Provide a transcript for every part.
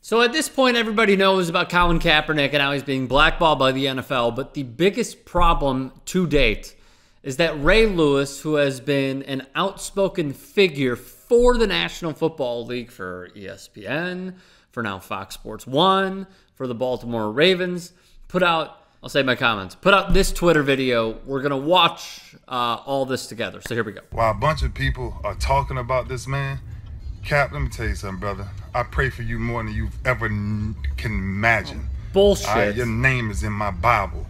So at this point, everybody knows about Colin Kaepernick and how he's being blackballed by the NFL. But the biggest problem to date is that Ray Lewis, who has been an outspoken figure for the National Football League, for ESPN, for now Fox Sports 1, for the Baltimore Ravens, put out, I'll say my comments, put out this Twitter video. We're going to watch all this together. So here we go. While a bunch of people are talking about this man, Cap, let me tell you something, brother. I pray for you more than you ever can imagine. Bullshit. Your name is in my Bible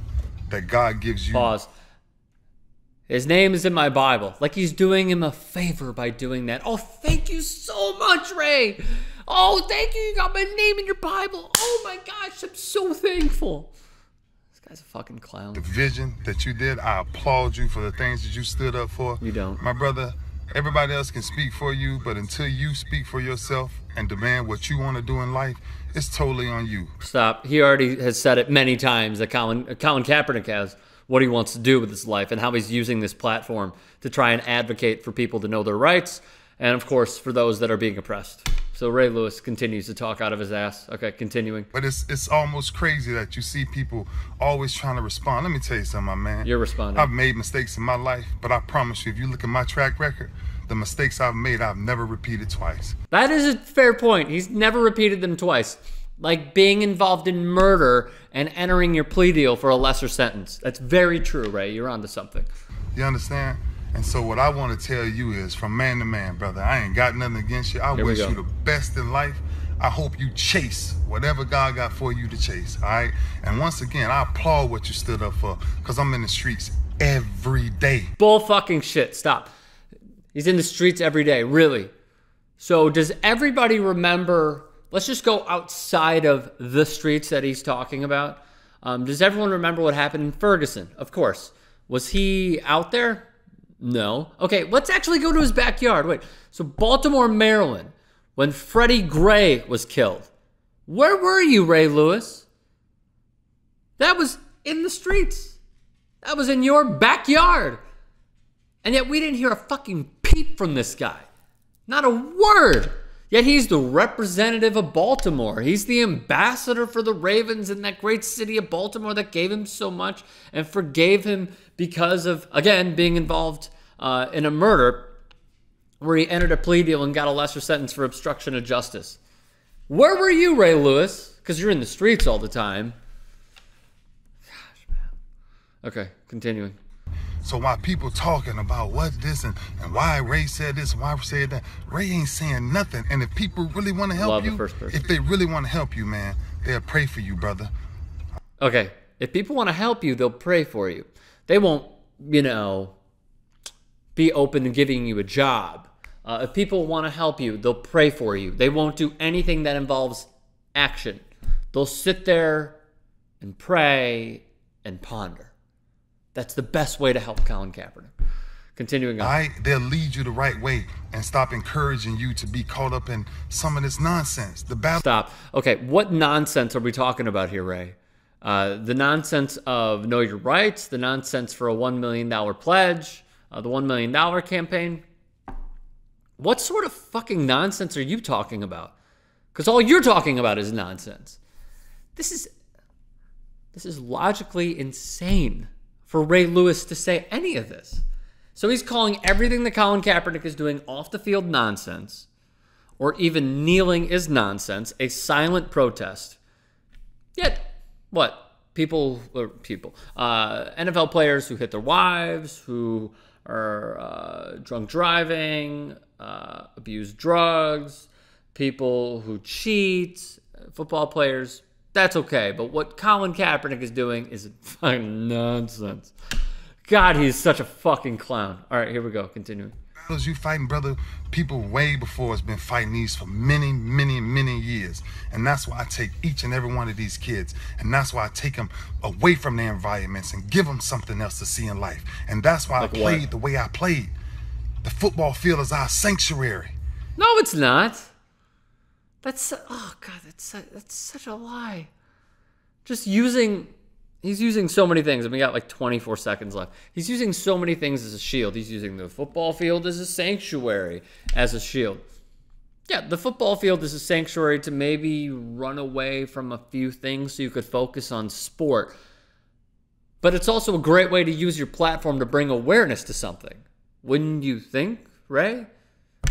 that God gives you. Pause. His name is in my Bible. Like he's doing him a favor by doing that. Oh, thank you so much, Ray. Oh, thank you. You got my name in your Bible. Oh, my gosh. I'm so thankful. This guy's a fucking clown. The vision that you did, I applaud you for the things that you stood up for. You don't. My brother, everybody else can speak for you, but until you speak for yourself and demand what you want to do in life, it's totally on you. Stop. He already has said it many times that Colin Kaepernick has, what he wants to do with his life and how he's using this platform to try and advocate for people to know their rights and, of course, for those that are being oppressed. So Ray Lewis continues to talk out of his ass. Okay, continuing. But it's almost crazy that you see people always trying to respond. Let me tell you something, my man. You're responding. I've made mistakes in my life, but I promise you, if you look at my track record, the mistakes I've made, I've never repeated twice. That is a fair point. He's never repeated them twice. Like being involved in murder and entering your plea deal for a lesser sentence. That's very true, Ray. You're onto something. You understand? And so what I want to tell you is, from man to man, brother, I ain't got nothing against you. I wish you the best in life. I hope you chase whatever God got for you to chase, all right? And once again, I applaud what you stood up for, because I'm in the streets every day. Bull fucking shit. Stop. He's in the streets every day, really. So does everybody remember, let's just go outside of the streets that he's talking about. Does everyone remember what happened in Ferguson? Of course. Was he out there? No. Okay, let's actually go to his backyard. Wait, so Baltimore, Maryland, when Freddie Gray was killed, where were you, Ray Lewis? That was in the streets. That was in your backyard. And yet we didn't hear a fucking peep from this guy. Not a word. Yet he's the representative of Baltimore. He's the ambassador for the Ravens in that great city of Baltimore that gave him so much and forgave him because of, again, being involved in a murder where he entered a plea deal and got a lesser sentence for obstruction of justice. Where were you, Ray Lewis? Because you're in the streets all the time. Gosh, man. Okay, continuing. So while people talking about what this and why Ray said this and why Ray said that, Ray ain't saying nothing. And if people really want to help you, if they really want to help you, man, they'll pray for you, brother. Okay, if people want to help you, they'll pray for you. They won't, you know, be open to giving you a job. If people want to help you, they'll pray for you. They won't do anything that involves action. They'll sit there and pray and ponder. That's the best way to help Colin Kaepernick. Continuing on. They'll lead you the right way and stop encouraging you to be caught up in some of this nonsense. The battle. Stop. Okay, what nonsense are we talking about here, Ray? The nonsense of know your rights, the nonsense for a $1 million pledge, the $1 million campaign. What sort of fucking nonsense are you talking about? Because all you're talking about is nonsense. This is logically insane for Ray Lewis to say any of this. So he's calling everything that Colin Kaepernick is doing off the field nonsense, or even kneeling is nonsense, a silent protest. Yet, what? NFL players who hit their wives, who are drunk driving, abuse drugs, people who cheat, football players, that's okay. But what Colin Kaepernick is doing is fucking nonsense. God, he's such a fucking clown. All right, here we go. Continuing. Battles you fighting, brother, people way before us been fighting these for many, many, many years. And that's why I take each and every one of these kids. And that's why I take them away from their environments and give them something else to see in life. And that's why I played the way I played. The football field is our sanctuary. No, it's not. That's, oh God, that's such a lie. He's using so many things, and we got like 24 seconds left. He's using so many things as a shield. He's using the football field as a sanctuary, as a shield. Yeah, the football field is a sanctuary to maybe run away from a few things so you could focus on sport. But it's also a great way to use your platform to bring awareness to something. Wouldn't you think, Ray?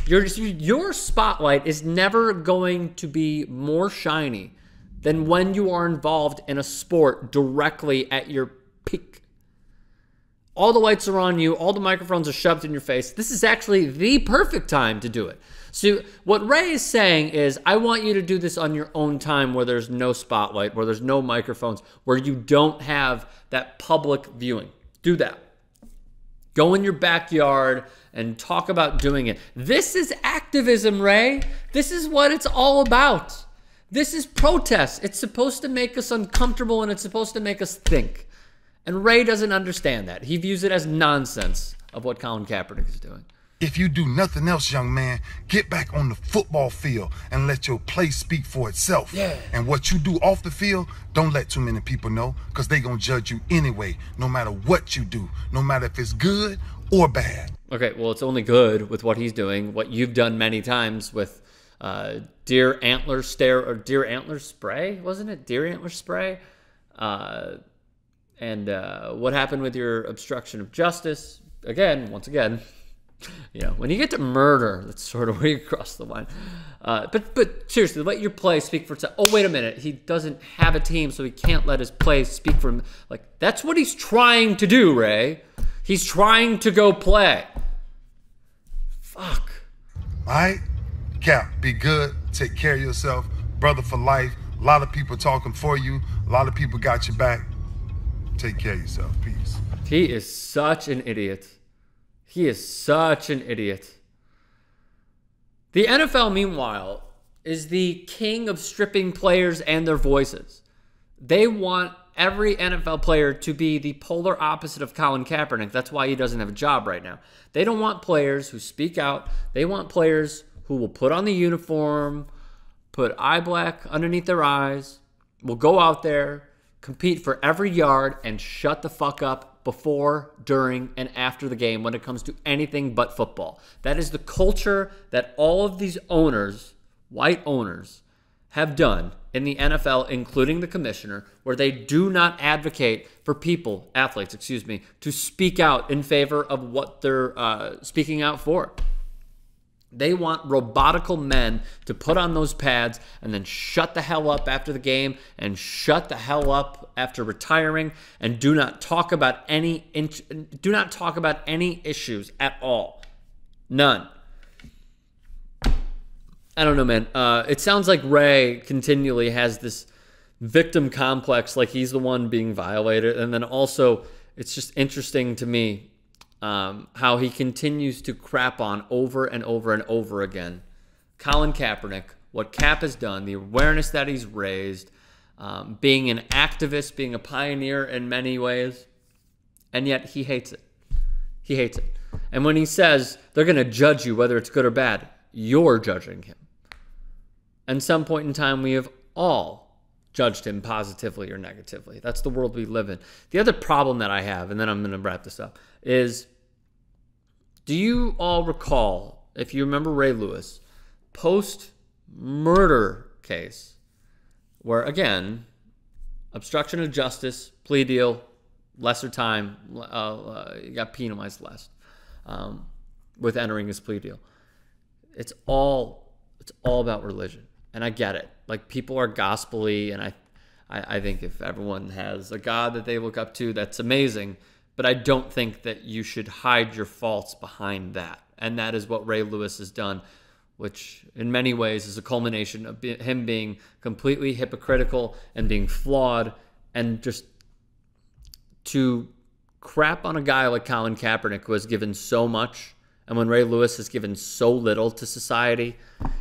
Your spotlight is never going to be more shiny than when you are involved in a sport directly at your peak. All the lights are on you. All the microphones are shoved in your face. This is actually the perfect time to do it. So what Ray is saying is, I want you to do this on your own time where there's no spotlight, where there's no microphones, where you don't have that public viewing. Do that. Go in your backyard and talk about doing it. This is activism, Ray. This is what it's all about. This is protest. It's supposed to make us uncomfortable and it's supposed to make us think. And Ray doesn't understand that. He views it as nonsense of what Colin Kaepernick is doing. If you do nothing else, young man, get back on the football field and let your play speak for itself. Yeah. And what you do off the field, don't let too many people know, because they're going to judge you anyway, no matter what you do, no matter if it's good or bad. Okay, well, it's only good with what he's doing, what you've done many times with deer antler spray, wasn't it? Deer antler spray. And what happened with your obstruction of justice? Once again, you know, when you get to murder, that's sort of where you cross the line. But seriously, let your play speak for itself. Oh, wait a minute. He doesn't have a team, so he can't let his play speak for him. Like, that's what he's trying to do, Ray. He's trying to go play. Fuck. All right? Cap, be good. Take care of yourself. Brother for life. A lot of people talking for you. A lot of people got your back. Take care of yourself. Peace. He is such an idiot. He is such an idiot. The NFL, meanwhile, is the king of stripping players and their voices. They want every NFL player to be the polar opposite of Colin Kaepernick. That's why he doesn't have a job right now. They don't want players who speak out. They want players who will put on the uniform, put eye black underneath their eyes, will go out there, compete for every yard, and shut the fuck up before, during, and after the game when it comes to anything but football. That is the culture that all of these owners, white owners, have done in the NFL, including the commissioner, where they do not advocate for people, athletes, to speak out in favor of what they're speaking out for. They want robotical men to put on those pads and then shut the hell up after the game and shut the hell up after retiring and do not talk about any issues at all. None. I don't know, man. It sounds like Ray continually has this victim complex, like he's the one being violated. And then also, it's just interesting to me how he continues to crap on over and over and over again Colin Kaepernick, what Cap has done, the awareness that he's raised, being an activist, being a pioneer in many ways, and yet he hates it. He hates it. And when he says they're going to judge you whether it's good or bad, you're judging him. At some point in time, we have all judged him positively or negatively. That's the world we live in. The other problem that I have, and then I'm going to wrap this up, is, do you all recall, if you remember Ray Lewis, post-murder case, where, again, obstruction of justice, plea deal, lesser time, he got penalized less with entering his plea deal. It's all about religion, and I get it. Like, people are gospel-y, and I think if everyone has a God that they look up to, that's amazing. But I don't think that you should hide your faults behind that. And that is what Ray Lewis has done, which in many ways is a culmination of him being completely hypocritical and being flawed, and just to crap on a guy like Colin Kaepernick, who has given so much, and when Ray Lewis has given so little to society,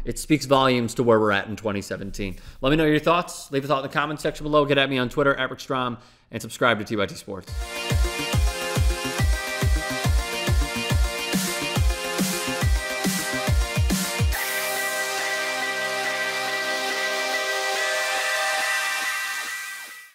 it speaks volumes to where we're at in 2017. Let me know your thoughts. Leave a thought in the comment section below. Get at me on Twitter, @RickStrom, and subscribe to TYT Sports.